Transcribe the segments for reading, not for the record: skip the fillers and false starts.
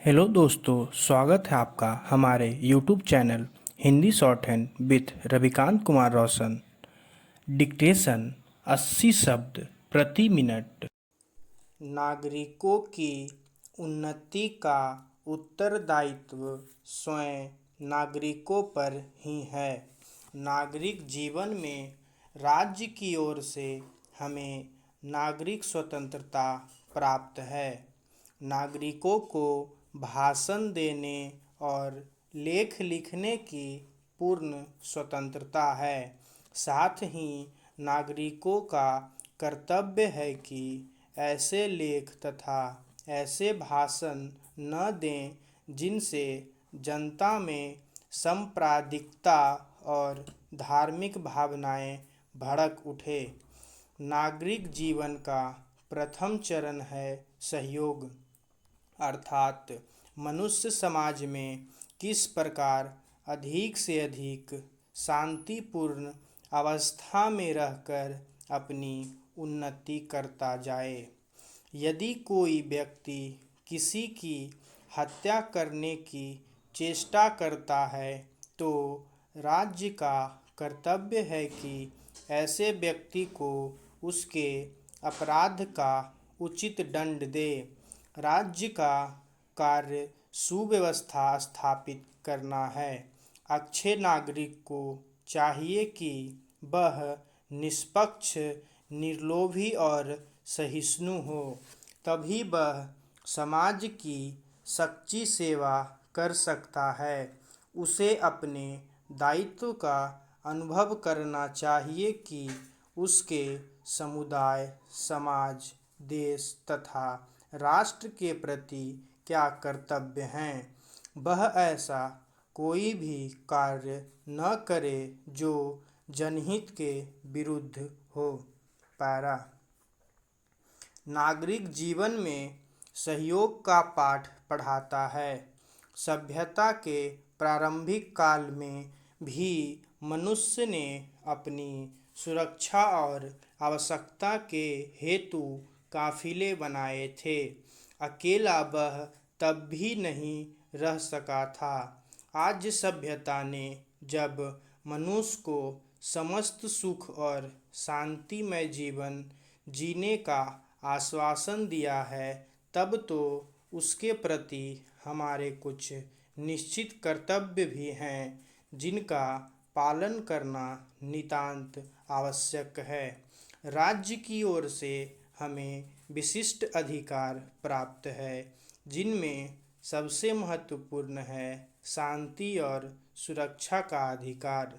Hello दोस्तों, स्वागत है आपका हमारे YouTube channel Hindi short hand with Ravikant Kumar Roshan. Dictation 80 शब्द प्रति मिनट। नागरिकों की उन्नति का उत्तरदायित्व स्वयं नागरिकों पर ही है। नागरिक जीवन में राज्य की ओर से हमें नागरिक स्वतंत्रता प्राप्त है। नागरिकों को भाषण देने और लेख लिखने की पूर्ण स्वतंत्रता है। साथ ही नागरिकों का कर्तव्य है कि ऐसे लेख तथा ऐसे भाषण न दें जिनसे जनता में सांप्रदायिकता और धार्मिक भावनाएं भड़क उठे। नागरिक जीवन का प्रथम चरण है सहयोग, अर्थात मनुष्य समाज में किस प्रकार अधिक से अधिक शांतिपूर्ण अवस्था में रहकर अपनी उन्नति करता जाए। यदि कोई व्यक्ति किसी की हत्या करने की चेष्टा करता है तो राज्य का कर्तव्य है कि ऐसे व्यक्ति को उसके अपराध का उचित दंड दे। राज्य का कार्य सुव्यवस्था स्थापित करना है। अच्छे नागरिक को चाहिए कि वह निष्पक्ष, निर्लोभी और सहिष्णु हो, तभी वह समाज की सच्ची सेवा कर सकता है। उसे अपने दायित्व का अनुभव करना चाहिए कि उसके समुदाय, समाज, देश तथा राष्ट्र के प्रति क्या कर्तव्य हैं। वह ऐसा कोई भी कार्य न करे जो जनहित के विरुद्ध हो। पैरा। नागरिक जीवन में सहयोग का पाठ पढ़ाता है। सभ्यता के प्रारंभिक काल में भी मनुष्य ने अपनी सुरक्षा और आवश्यकता के हेतु काफिले बनाए थे। अकेला वह तब भी नहीं रह सका था। आज सभ्यता ने जब मनुष्य को समस्त सुख और शांतिमय जीवन जीने का आश्वासन दिया है, तब तो उसके प्रति हमारे कुछ निश्चित कर्तव्य भी हैं जिनका पालन करना नितांत आवश्यक है। राज्य की ओर से हमें विशिष्ट अधिकार प्राप्त है, जिनमें सबसे महत्वपूर्ण है शांति और सुरक्षा का अधिकार।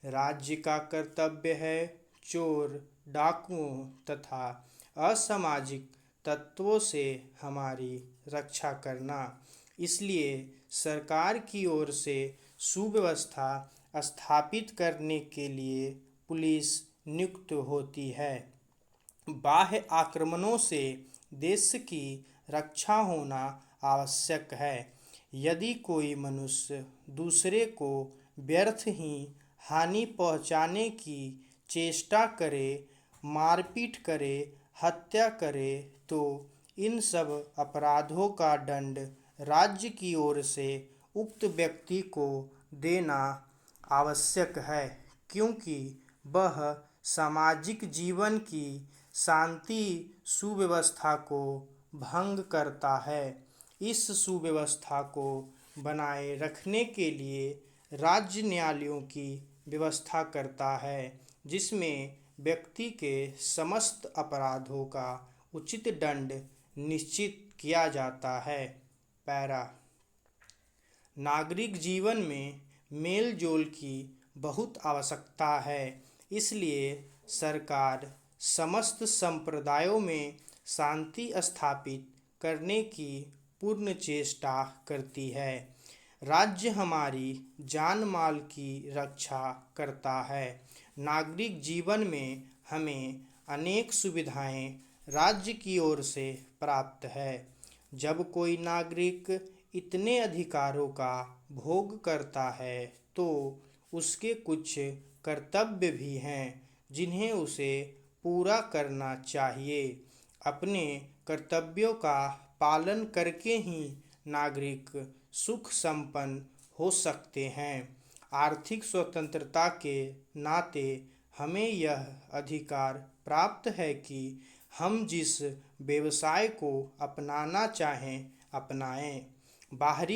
राज्य का कर्तव्य है चोर, डाकुओं तथा असामाजिक तत्वों से हमारी रक्षा करना। इसलिए सरकार की ओर से सुव्यवस्था स्थापित करने के लिए पुलिस नियुक्त होती है। बाह्य आक्रमणों से देश की रक्षा होना आवश्यक है। यदि कोई मनुष्य दूसरे को व्यर्थ ही हानि पहुंचाने की चेष्टा करे, मारपीट करे, हत्या करे, तो इन सब अपराधों का दंड राज्य की ओर से उक्त व्यक्ति को देना आवश्यक है, क्योंकि वह सामाजिक जीवन की शांति सुव्यवस्था को भंग करता है। इस सुव्यवस्था को बनाए रखने के लिए राज्य न्यायालयों की व्यवस्था करता है, जिसमें व्यक्ति के समस्त अपराधों का उचित दंड निश्चित किया जाता है। पैरा। नागरिक जीवन में मेल जोल की बहुत आवश्यकता है। इसलिए सरकार समस्त संप्रदायों में शांति स्थापित करने की पूर्ण चेष्टा करती है। राज्य हमारी जान माल की रक्षा करता है। नागरिक जीवन में हमें अनेक सुविधाएं राज्य की ओर से प्राप्त है। जब कोई नागरिक इतने अधिकारों का भोग करता है तो उसके कुछ कर्तव्य भी हैं जिन्हें उसे पूरा करना चाहिए। अपने कर्तव्यों का पालन करके ही नागरिक सुख संपन्न हो सकते हैं। आर्थिक स्वतंत्रता के नाते हमें यह अधिकार प्राप्त है कि हम जिस व्यवसाय को अपनाना चाहें अपनाएं। बाहरी